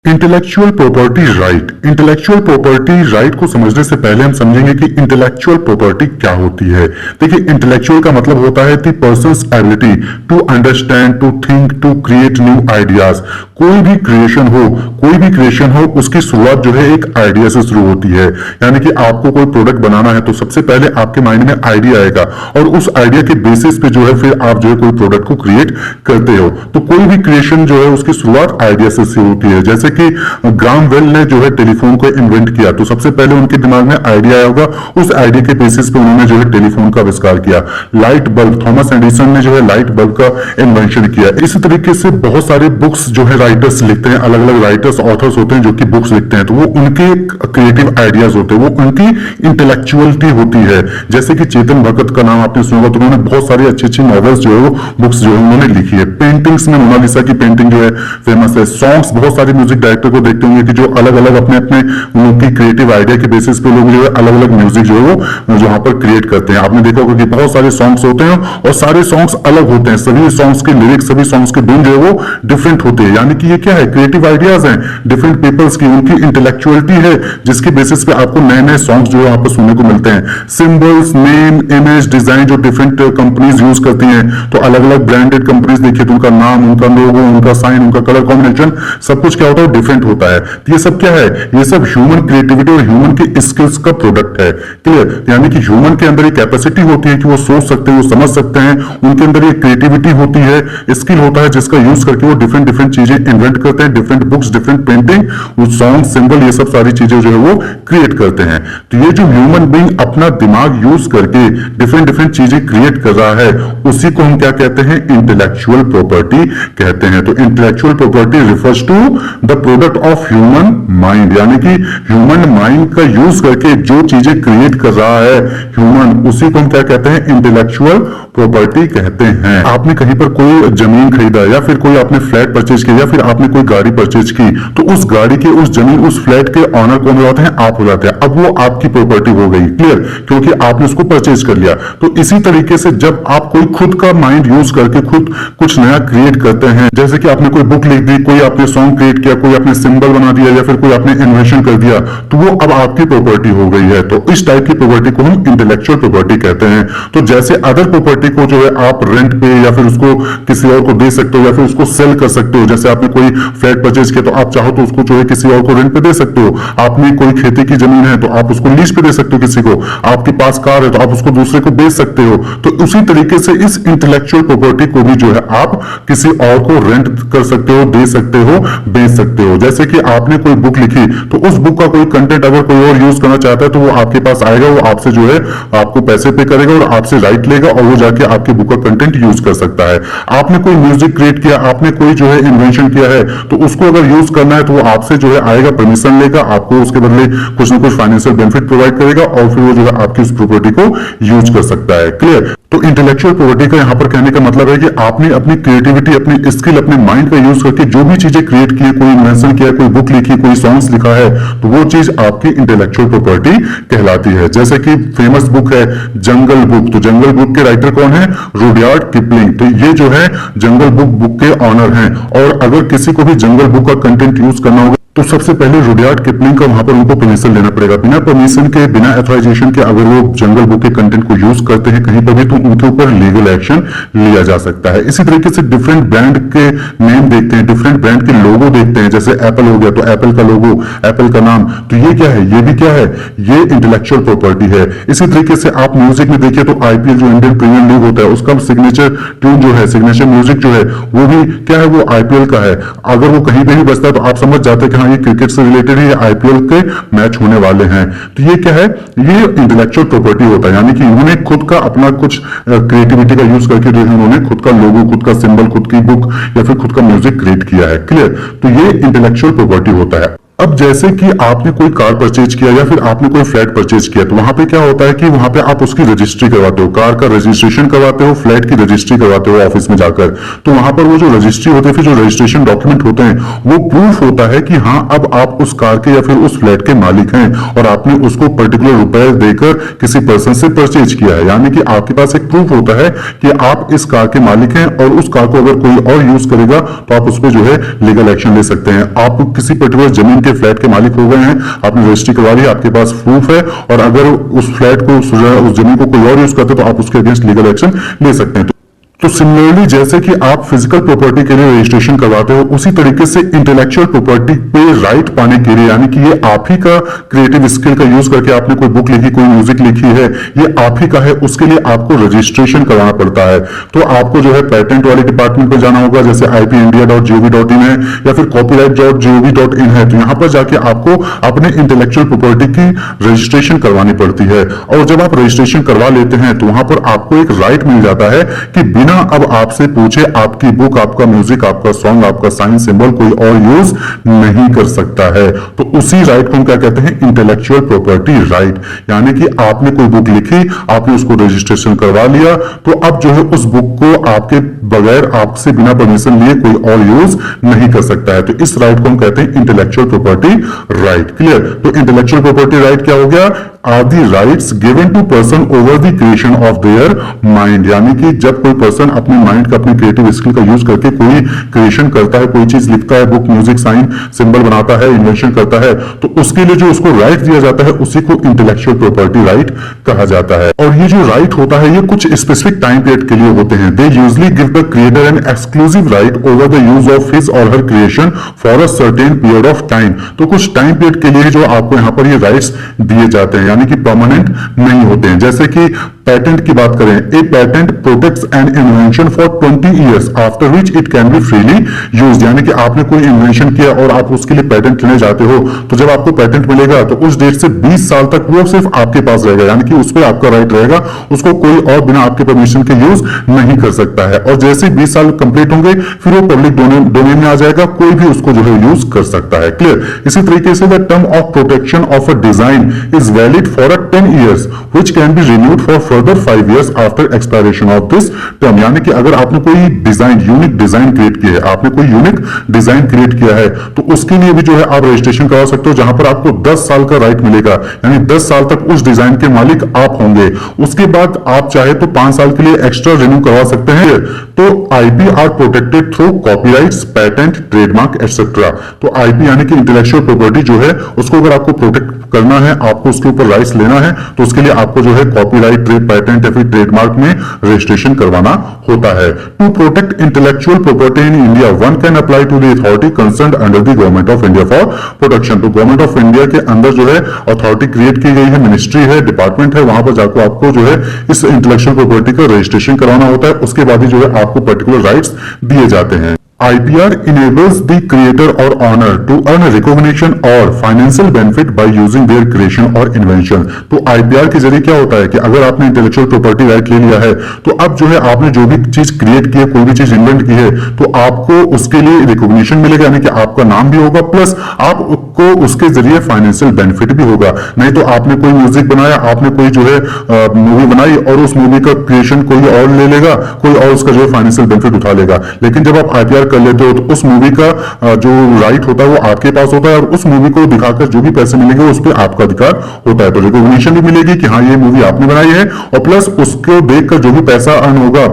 Intellectual property right. Intellectual property right को समझने से पहले हम समझेंगे कि इंटेलेक्चुअल प्रॉपर्टी क्या होती है। देखिए, इंटेलेक्चुअल का मतलब होता है the person's ability to understand, to think, to create new ideas. कोई भी क्रिएशन हो उसकी शुरुआत जो है एक आइडिया से शुरू होती है। यानी कि आपको कोई प्रोडक्ट बनाना है तो सबसे पहले आपके माइंड में आइडिया आएगा और उस आइडिया के बेसिस पे जो है फिर आप जो है कोई प्रोडक्ट को क्रिएट करते हो। तो कोई भी क्रिएशन जो है उसकी शुरुआत आइडिया से शुरू होती है। जैसे कि ग्राम बेल ने जो है टेलीफोन को इन्वेंट किया तो सबसे पहले उनके दिमाग में आइडिया आया होगा, उस आइडिया के बेसिस पे उन्होंने जो है टेलीफोन का आविष्कार किया। लाइट बल्ब, थॉमस एडिसन ने जो है लाइट बल्ब का इन्वेंशन किया। इसी तरीके से बहुत सारे बुक्स जो है राइटर्स लिखते हैं, अलग अलग राइटर्स ऑथर्स होते हैं जो कि बुक्स लिखते हैं, तो वो उनके क्रिएटिव आइडियाज होते हैं, वो उनकी इंटेलेक्चुअलिटी होती है। जैसे कि चेतन भगत का नाम आपने सुना होगा, तो उन्होंने बहुत सारी अच्छी अच्छी नॉवेल्स जो है वो बुक्स जो है उन्होंने लिखी है। पेंटिंग्स में मोनालिसा की पेंटिंग जो है फेमस है। सॉन्ग्स, बहुत सारे म्यूजिक डायरेक्टर को देखते होंगे कि जो अलग अलग अपने अपने लोग की क्रिएटिव आइडिया के बेसिस पे लोग जो है अलग अलग म्यूजिक जो है वो जहां पर क्रिएट करते हैं। आपने देखा होगा कि बहुत सारे सॉन्ग्स होते हैं और सारे सॉन्ग्स अलग होते हैं। सभी सॉन्ग्स के लिरिक्स, सभी सॉन्ग्स के धुन जो है वो डिफरेंट होते हैं। यानी कि ये क्या है, क्रिएटिव आइडियाज हैं डिफरेंट पीपल्स की, उनकी इंटेलेक्चुअलिटी है जिसके बेसिस पे आपको नए नए सॉन्ग्स जो है वहां पर सुनने को मिलते हैं। सिंबल्स, नेम, इमेज, डिजाइन जो डिफरेंट कंपनीज यूज करती हैं, तो अलग अलग ब्रांडेड कंपनीज देखिए तो उनका नाम, उनका लोगो, उनका साइन, उनका कलर कॉम्बिनेशन सब कुछ क्या होता है, डिफरेंट होता है। तो ये सब क्या है, ये सब ह्यूमन क्रिएटिविटी और ह्यूमन की स्किल्स का प्रोडक्ट है। क्लियर? यानी कि ह्यूमन के अंदर एक कैपेसिटी होती है कि वो सोच सकते हैं, वो समझ सकते हैं, उनके अंदर एक क्रिएटिविटी होती है, स्किल होता है जिसका यूज करके वो डिफरेंट डिफरेंट चीजें इन्वेंट करते हैं, डिफरेंट बुक्स, डिफरेंट पेंटिंग, वो सॉन्ग, सिंबल, ये सब सारी चीजें जो है वो क्रिएट करते हैं। तो ये जो ह्यूमन बीइंग अपना दिमाग यूज करके डिफरेंट डिफरेंट चीजें क्रिएट कर रहा है, उसी को हम क्या कहते हैं, इंटेलेक्चुअल प्रॉपर्टी कहते हैं। तो intellectual property refers to the product of human mind, यानी कि ह्यूमन माइंड का यूज करके जो चीजें क्रिएट कर रहा है ह्यूमन, उसी को हम क्या कहते हैं, इंटेलेक्चुअल प्रॉपर्टी कहते हैं। आपने कहीं पर कोई जमीन खरीदा या फिर कोई आपने फ्लैट परचेज किया या फिर आपने कोई गाड़ी परचेज की, तो उस गाड़ी के, उस जमीन, उस फ्लैट के ऑनर कौन हो जाते हैं, आप हो जाते हैं। अब वो आपकी प्रॉपर्टी हो गई। क्लियर? क्योंकि आपने उसको परचेज कर लिया। तो इसी तरीके से जब आप कोई खुद का माइंड यूज करके खुद कुछ नया क्रिएट करते हैं, जैसे कि आपने कोई बुक लिख दी, कोई आपने सॉन्ग क्रिएट किया, कोई आपने सिंबल बना दिया या फिर कोई आपने इन्वेंशन कर दिया, तो वो अब आपकी प्रॉपर्टी हो गई है। तो इस टाइप की प्रॉपर्टी को हम इंटेलेक्चुअल प्रॉपर्टी कहते हैं। तो जैसे अदर प्रॉपर्टी को जो है आप रेंट पे या फिर उसको किसी और को दे सकते हो या फिर उसको सेल कर सकते हो। जैसे आपने कोई फ्लैट परचेज किया तो आप चाहो तो उसको जो है किसी और को रेंट पे दे सकते हो। आपने कोई खेती की जमीन है तो आप उसको लीज पे दे सकते हो किसी को। आपके पास कार है तो आप उसको दूसरे को बेच सकते हो। तो उसी तरीके से इस इंटेलेक्चुअल प्रॉपर्टी को भी जो है आप किसी और को रेंट कर सकते हो, दे सकते हो, बेच सकते हो। जैसे कि आपने कोई बुक लिखी तो उस बुक का कोई कंटेंट अगर कोई और यूज करना चाहता है तो वो आपके पास आएगा, वो आपसे जो है आपको पैसे पे करेगा और आपसे राइट लेगा और वो जाके आपकी बुक का कंटेंट यूज कर सकता है। आपने कोई म्यूजिक क्रिएट किया, आपने कोई जो है इन्वेंशन किया है, तो उसको अगर यूज करना है तो वो आपसे जो है आएगा, परमिशन लेगा, आपको उसके बदले कुछ ना कुछ फाइनेंशियल बेनिफिट प्रोवाइड करेगा और फिर वो जो है आपकी उस प्रॉपर्टी को यूज कर सकता है। क्लियर? तो इंटेलेक्चुअल प्रॉपर्टी का यहां पर कहने का मतलब है कि आपने अपनी क्रिएटिविटी, अपनी स्किल, अपने माइंड का यूज करके जो भी चीजें क्रिएट की, कोई इन्वेंशन किया, कोई बुक लिखी, कोई सॉन्ग्स लिखा है, तो वो चीज आपकी इंटेलेक्चुअल प्रॉपर्टी कहलाती है। जैसे कि फेमस बुक है जंगल बुक, तो जंगल बुक के राइटर कौन है, रुडयार्ड किपलिंग। तो ये जो है जंगल बुक के ऑनर हैं। और अगर किसी को भी जंगल बुक का कंटेंट यूज करना होगा तो सबसे पहले रुडयार्ड किपलिंग का वहां पर उनको परमिशन लेना पड़ेगा। बिना परमिशन के, बिना ऑथराइजेशन के अगर वो जंगल बुक के कंटेंट को यूज करते हैं कहीं पर भी तो उनके ऊपर लीगल एक्शन लिया जा सकता है। इसी तरीके से डिफरेंट ब्रांड के नेम देखते हैं, डिफरेंट ब्रांड के लोगो देखते हैं। जैसे एप्पल हो गया तो एप्पल का लोगो, एप्पल का नाम, तो ये क्या है, ये भी क्या है, ये इंटेलेक्चुअल प्रॉपर्टी है। इसी तरीके से आप म्यूजिक में देखिए तो आईपीएल जो इंडियन प्रीमियर लीग होता है उसका सिग्नेचर ट्यून जो है, सिग्नेचर म्यूजिक जो है वो भी क्या है, वो आईपीएल का है। अगर वो कहीं पे भी बजता है तो आप समझ जाते हैं कि हाँ ये क्रिकेट से रिलेटेड है, आईपीएल के मैच होने वाले हैं। तो ये क्या है, ये इंटेलेक्चुअल प्रॉपर्टी होता है। यानी कि उन्होंने खुद का अपना कुछ क्रिएटिविटी का यूज करके जो है उन्होंने खुद का लोगो, खुद का सिंबल, खुद की बुक या फिर खुद का म्यूजिक क्रिएट किया है। क्लियर? तो ये इंटेलेक्चुअल प्रॉपर्टी होता है। अब जैसे कि आपने कोई कार परचेज किया या फिर आपने कोई फ्लैट परचेज किया, तो वहां पे क्या होता है कि वहां पे आप उसकी रजिस्ट्री करवाते हो, कार का रजिस्ट्रेशन करवाते हो, फ्लैट की रजिस्ट्री करवाते हो ऑफिस में जाकर। तो वहां पर वो जो रजिस्ट्री होती है, फिर जो रजिस्ट्रेशन डॉक्यूमेंट होते हैं, वो प्रूफ होता है कि हाँ अब आप उस कार के या फिर उस फ्लैट के मालिक हैं और आपने उसको पर्टिकुलर रुपए देकर किसी पर्सन से परचेज किया है। यानी कि आपके पास एक प्रूफ होता है कि आप इस कार के मालिक हैं और उस कार को अगर कोई और यूज करेगा तो आप उस पर जो है लीगल एक्शन ले सकते हैं। आप किसी पर्टिकुलर जमीन के फ्लैट के मालिक हो गए हैं, आपने रजिस्ट्री करवा ली, आपके पास प्रूफ है, और अगर उस फ्लैट को उस जमीन को कोई और यूज करते तो आप उसके अगेंस्ट लीगल एक्शन ले सकते हैं। तो सिमिलरली जैसे कि आप फिजिकल प्रॉपर्टी के लिए रजिस्ट्रेशन करवाते हो, उसी तरीके से इंटेलेक्चुअल प्रॉपर्टी पे राइट पाने के लिए, यानी कि ये आप ही का क्रिएटिव स्किल का यूज करके आपने कोई बुक लिखी, कोई म्यूजिक लिखी है, ये आप ही का है, उसके लिए आपको रजिस्ट्रेशन करवाना पड़ता है। तो आपको जो है पेटेंट वाले डिपार्टमेंट में जाना होगा, जैसे ipindia.gov.in है या फिर copyright.gov.in है। तो यहाँ पर जाके आपको अपने इंटेलेक्चुअल प्रॉपर्टी की रजिस्ट्रेशन करवानी पड़ती है, और जब आप रजिस्ट्रेशन करवा लेते हैं तो वहां पर आपको एक राइट मिल जाता है कि अब आपसे पूछे आपकी बुक, आपका म्यूजिक, आपका सॉन्ग, आपका साइन सिंबल कोई और यूज नहीं कर सकता है। तो उसी राइट को हम क्या कहते हैं? Intellectual property right. यानी कि आपने कोई बुक लिखी, आपने उसको रजिस्ट्रेशन करवा लिया, तो अब जो है उस बुक को आपके बगैर, आपसे बिना परमिशन लिए कोई और यूज नहीं कर सकता है। तो इस राइट को हम कहते हैं इंटेलेक्चुअल प्रॉपर्टी राइट। क्लियर? तो इंटेलेक्चुअल प्रॉपर्टी राइट क्या हो गया? Are the rights given to person over the creation of their mind. यानी कि जब कोई पर्सन अपने माइंड का, अपने क्रिएटिव स्किल का यूज करके कोई क्रिएशन करता है, कोई चीज लिखता है, बुक, म्यूजिक, साइन, सिंबल बनाता है, इन्वेंशन करता है, तो उसके लिए जो उसको राइट दिया जाता है उसी को इंटेलेक्चुअल प्रॉपर्टी राइट कहा जाता है। और ये जो राइट होता है ये कुछ स्पेसिफिक टाइम पीरियड के लिए होते हैं। They usually give the creator an exclusive right over the use of his or her creation for a certain period of time. तो कुछ टाइम पीरियड के लिए जो आपको यहाँ पर ये राइट्स दिए जाते हैं, यानी कि परमानेंट नहीं होते हैं। जैसे कि पेटेंट की बात करें, a patent protects an invention for 20 years after which it can be freely used. यानी कि आपने कोई इन्वेंशन किया और आप उसके लिए पेटेंट लेने जाते हो, तो जब आपको पेटेंट मिलेगा तो उस डेट से 20 साल तक वो सिर्फ आपके पास रहेगा, यानी कि उस पर आपका राइट रहेगा, उसको कोई और बिना आपके परमिशन के यूज नहीं कर सकता है। और जैसे 20 साल कंप्लीट होंगे फिर वो पब्लिक डोमेन में आ जाएगा, कोई भी उसको जो है यूज कर सकता है। क्लियर? इसी तरीके से the term of protection of a design is valid for 10 years which can be renewed for further 5 years after expiration of this term। यानी कि अगर आपने कोई डिजाइन, यूनिक डिजाइन क्रिएट किया है, आपने कोई यूनिक डिजाइन क्रिएट किया है, तो उसके लिए भी जो है आप रजिस्ट्रेशन करवा सकते हो, जहां पर आपको 10 साल का राइट मिलेगा, यानी 10 साल तक उस डिजाइन के मालिक आप होंगे। उसके बाद आप चाहे तो 5 साल के लिए एक्स्ट्रा रिन्यू करवा सकते हैं। तो IP are protected through copyrights, patent, trademark etcetera. तो आईपी यानी कि इंटेलेक्चुअल प्रॉपर्टी जो है उसको अगर आपको प्रोटेक्ट करना है, आपको उसके ऊपर राइट्स लेना है, तो उसके लिए आपको जो है कॉपीराइट, पेटेंट या फिर ट्रेडमार्क में रजिस्ट्रेशन करवाना होता है। To protect intellectual property in India one can apply to the authority concerned under the government of India for protection. तो गवर्नमेंट ऑफ इंडिया के अंदर जो है अथॉरिटी क्रिएट की गई है, मिनिस्ट्री है, डिपार्टमेंट है, वहां पर जाकर आपको जो है इस इंटेलेक्चुअल प्रॉपर्टी का रजिस्ट्रेशन कराना होता है। उसके बाद ही जो है आपको पर्टिकुलर राइट्स दिए जाते हैं। IPR enables the creator or owner to earn recognition or financial benefit by using their creation or invention। तो IPR के जरिए क्या होता है कि अगर आपने इंटेलेक्चुअल प्रॉपर्टी राइट ले लिया है, तो अब जो है आपने जो भी चीज क्रिएट की है, कोई भी चीज इन्वेंट की है, तो आपको उसके लिए रिकॉग्निशन मिलेगा, यानी कि आपका नाम भी होगा, प्लस आपको उसके जरिए फाइनेंशियल बेनिफिट भी होगा। नहीं तो आपने कोई म्यूजिक बनाया, आपने कोई जो है मूवी बनाई और उस मूवी का क्रिएशन कोई और ले लेगा, कोई और उसका जो है फाइनेंशियल बेनिफिट उठा लेगा। लेकिन जब आप IPR कर लेते हो तो उस मूवी का जो राइट होता है वो आपके पास होता है, और उस मूवी को दिखाकर जो भी पैसे मिलेंगे उस पर आपका अधिकार होता है। तो रिकॉग्निशन भी मिलेगी कि हाँ ये मूवी आपने बनाई है, और प्लस उसको देखकर जो भी पैसा अर्न होगा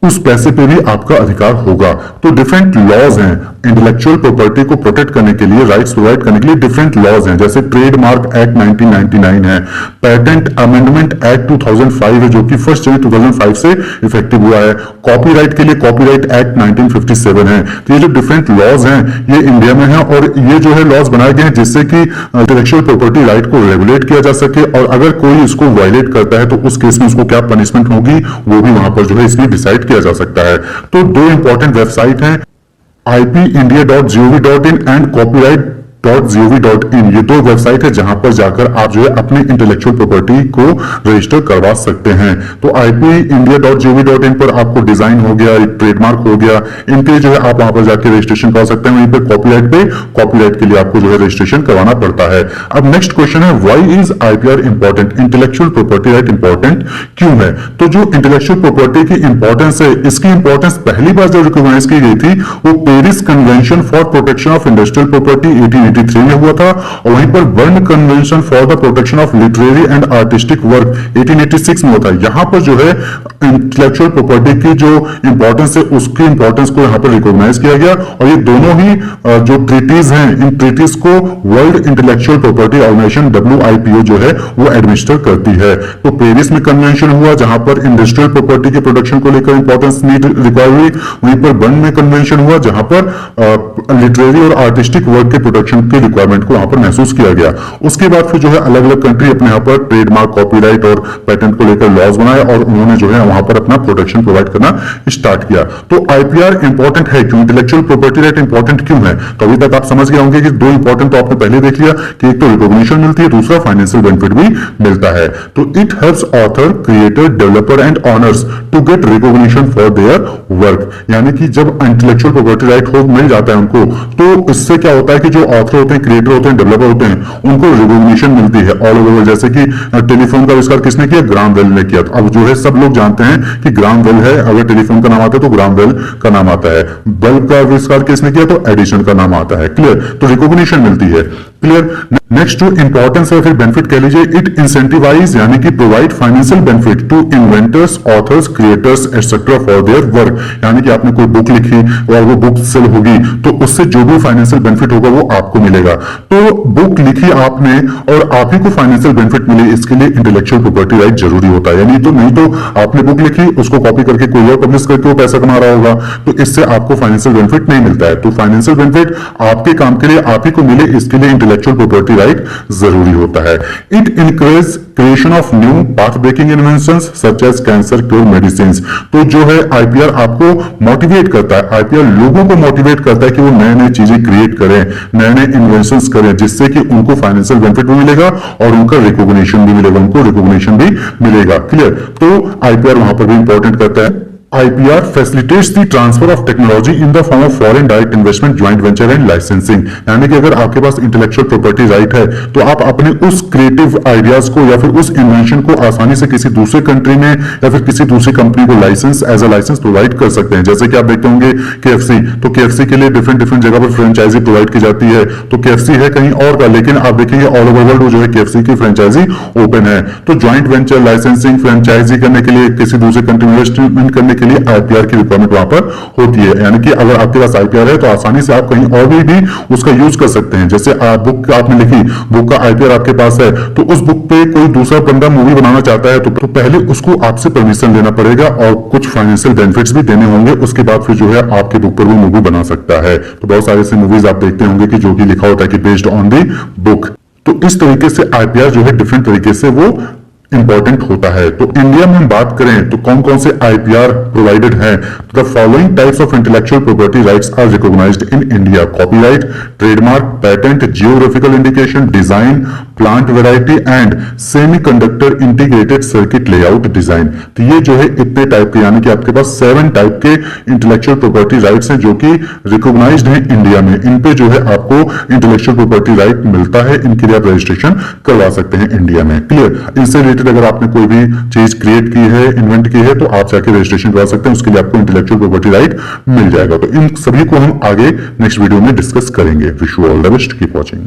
उस पैसे पे भी आपका अधिकार होगा। तो डिफरेंट लॉज हैं इंटेलेक्चुअल प्रॉपर्टी को प्रोटेक्ट करने के लिए, राइट्स प्रोवाइड करने के लिए डिफरेंट लॉज हैं। जैसे ट्रेडमार्क एक्ट 1999 है, पेटेंट अमेंडमेंट एक्ट 2005 है जो कि 1 जनवरी 2005 से इफेक्टिव हुआ है। कॉपीराइट के लिए कॉपीराइट एक्ट 1957 है। तो ये जो डिफरेंट लॉज हैं ये इंडिया में है, और ये जो है लॉज बनाए गए हैं जिससे कि इंटेलेक्चुअल प्रॉपर्टी राइट को रेगुलेट किया जा सके, और अगर कोई इसको वायलेट करता है तो उस केस में उसको क्या पनिशमेंट होगी वो भी वहां पर जो है इसमें डिसाइड किया जा सकता है। तो 2 इंपॉर्टेंट वेबसाइट हैं, ipindia.gov.in एंड .gov.in ये 2 वेबसाइट है जहां पर जाकर आप जो है अपनी इंटेलेक्चुअल प्रॉपर्टी को रजिस्टर करवा सकते हैं। तो ipindia.gov.in पर आपको डिजाइन हो गया, ट्रेडमार्क हो गया, इनके जो है आप वहां पर जाकर रजिस्ट्रेशन कर सकते हैं। वहीं पर कॉपीराइट के लिए आपको जो है रजिस्ट्रेशन करवाना पड़ता है। अब नेक्स्ट क्वेश्चन है, why is IPR important? Intellectual property right important क्यों है? तो जो इंटेलेक्चुअल प्रॉपर्टी की इंपॉर्टेंस है, इसकी इंपॉर्टेंस पहली बार जो रिकॉग्नाइज की गई थी वो Paris convention for protection of industrial property 1883 में हुआ था, और वहीं पर burn convention for the protection of literary and artistic work 1886 में होता है। यहां पर जो है इंटेलेक्चुअल प्रॉपर्टी की जो इंपॉर्टेंस है उसकी इंपॉर्टेंस को यहां पर रिकॉग्नाइज किया गया, और ये दोनों ही जो ट्रीटीज हैं, इन ट्रीटीज को world intellectual property organization WIPO जो है वो एडमिनिस्टर करती है। तो पेरिस में कन्वेंशन हुआ जहां पर इंडस्ट्रियल प्रॉपर्टी के प्रोटेक्शन को लेकर इंपॉर्टेंस नीड रिक्वायर हुई, वहीं पर बर्न में कन्वेंशन हुआ जहां पर लिटरेरी और आर्टिस्टिक वर्क के प्रोटेक्शन के रिक्वायरमेंट को वहां पर महसूस किया गया। उसके बाद फिर जो है अलग अलग कंट्री अपने यहाँ पर ट्रेडमार्क, कॉपीराइट और पेटेंट को लेकर लॉज बनाए, और उन्होंने जो है वहां पर अपना प्रोटेक्शन प्रोवाइड करना स्टार्ट किया। तो आईपीआर इंपॉर्टेंट है क्यों? इंटेलेक्चुअल प्रॉपर्टी राइट इंपॉर्टेंट क्यों है? तो अभी तक आप समझ गए होंगे कि 2 इंपॉर्टेंट तो आपने पहले देख लिया कि एक तो रिकॉग्निशन मिलती है, दूसरा फाइनेंशियल बेनिफिट भी मिलता है। तो it helps author, creator, developer and owners to get recognition for their work. यानी कि जब इंटेलेक्चुअल प्रॉपर्टी राइट हो मिल जाता है उनको, तो इससे क्या होता है कि जो ऑथर होते हैं, क्रिएटर होते हैं, डेवलपर होते हैं, उनको रिकॉग्निशन मिलती है ऑल ओवर। जैसे कि टेलीफोन का आविष्कार किसने किया? ग्राहम बेल ने किया। अब जो है सब लोग जानते हैं कि ग्राहम बेल है, अगर टेलीफोन का नाम आता है तो ग्राहम बेल का नाम आता है। बल्ब का आविष्कार किसने किया? तो एडिसन का नाम आता है। क्लियर? तो रिकॉग्निशन मिलती है। क्लियर? नेक्स्ट जो इंपॉर्टेंस है फिर बेनिफिट कह लीजिए, इट इंसेंटिवाइज यानी कि provide financial benefit to inventors, authors, creators etcetera for their work. यानी कि आपने कोई बुक लिखी और वो बुक सेल होगी तो उससे जो भी फाइनेंशियल बेनिफिट होगा वो आपको मिलेगा। तो बुक लिखी आपने और आप ही को फाइनेंशियल बेनिफिट मिले, इसके लिए इंटेलेक्चुअल प्रॉपर्टी राइट जरूरी होता है। यानी तो नहीं तो आपने बुक लिखी, उसको कॉपी करके कोई और पब्लिश करके वो पैसा कमा रहा होगा, तो इससे आपको फाइनेंशियल बेनिफिट नहीं मिलता है। तो फाइनेंशियल बेनिफिट आपके काम के लिए आप ही को मिले, इसके लिए इंटेलेक्चुअल प्रॉपर्टी राइट जरूरी होता है। It encourage creation of new path breaking inventions such as cancer cure medicine. तो जो है आईपीआर आपको मोटिवेट करता है, आईपीआर लोगों को मोटिवेट करता है कि वो नए नए चीजें क्रिएट करें, नए नए इन्वेंशंस करें, जिससे कि उनको फाइनेंशियल बेनिफिट भी मिलेगा और उनका रिकॉग्निशन भी मिलेगा, उनको रिकॉग्निशन भी मिलेगा। क्लियर? तो आईपीआर वहां पर भी इंपॉर्टेंट करता है। IPR facilitates the transfer of technology in the form of foreign direct investment, joint venture and licensing। यानी कि अगर आपके पास इंटेलेक्चुअल प्रॉपर्टी राइट है तो आप अपने उस क्रिएटिव आइडियाज को या फिर उस इन्वेंशन को आसानी से किसी दूसरे कंट्री में या फिर किसी दूसरी कंपनी को license as a license provide कर सकते हैं। जैसे कि आप देखते होंगे KFC, तो KFC के लिए डिफरेंट जगह पर फ्रेंचाइजी प्रोवाइड की जाती है। तो KFC है कहीं और का, लेकिन आप देखेंगे ऑल ओवर वर्ल्ड जो है KFC की फ्रेंचाइजी ओपन है। तो ज्वाइंट वेंचर, लाइसेंसिंग, फ्रेंचाइजी करने के लिए, किसी दूसरे कंट्री में इन्वेस्टमेंट करने के लिए आईपीआर की रिक्वायरमेंट वहां पर होती है। यानी कि अगर आपके पास आईपीआर है तो आसानी से आप कहीं और भी उसका यूज कर सकते हैं। जैसे बुक आपने लिखी, बुक का आईपीआर आपके पास है, तो उस बुक पे कोई दूसरा बंदा मूवी बनाना चाहता है तो पहले उसको आपसे परमिशन लेना पड़ेगा और कुछ फाइनेंशियल बेनिफिट्स भी देने होंगे, उसके बाद फिर जो है आपके बुक पर वो मूवी बना सकता है। तो बहुत सारे ऐसे मूवीज आप देखते होंगे कि जो कि लिखा होता है कि बेस्ड ऑन दी बुक। तो इस तरीके से आईपीआर जो है डिफरेंट तरीके से वो इंपॉर्टेंट होता है। तो इंडिया में हम बात करें तो कौन कौन से आईपीआर प्रोवाइडेड हैं? The following types of intellectual property rights are recognized in India: copyright, trademark, patent, geographical indication, design, plant variety and semiconductor integrated circuit layout design. तो ये जो है इतने टाइप के, यानी कि आपके पास 7 टाइप के इंटेलेक्चुअल प्रॉपर्टी राइट्स हैं जो कि रिकॉग्नाइज्ड हैं इंडिया में। इन पे जो है आपको इंटेलेक्चुअल प्रॉपर्टी राइट मिलता है, इनके लिए आप रजिस्ट्रेशन करवा सकते हैं इंडिया में। क्लियर? इनसे रिलेटेड अगर आपने कोई भी चीज क्रिएट की है, इन्वेंट की है, तो आप जाके रजिस्ट्रेशन करवा सकते हैं, उसके लिए आपको इंटेलेक्चुअल प्रॉपर्टी राइट मिल जाएगा। तो इन सभी को हम आगे नेक्स्ट वीडियो में डिस्कस करेंगे। Wish you all the best, keep watching.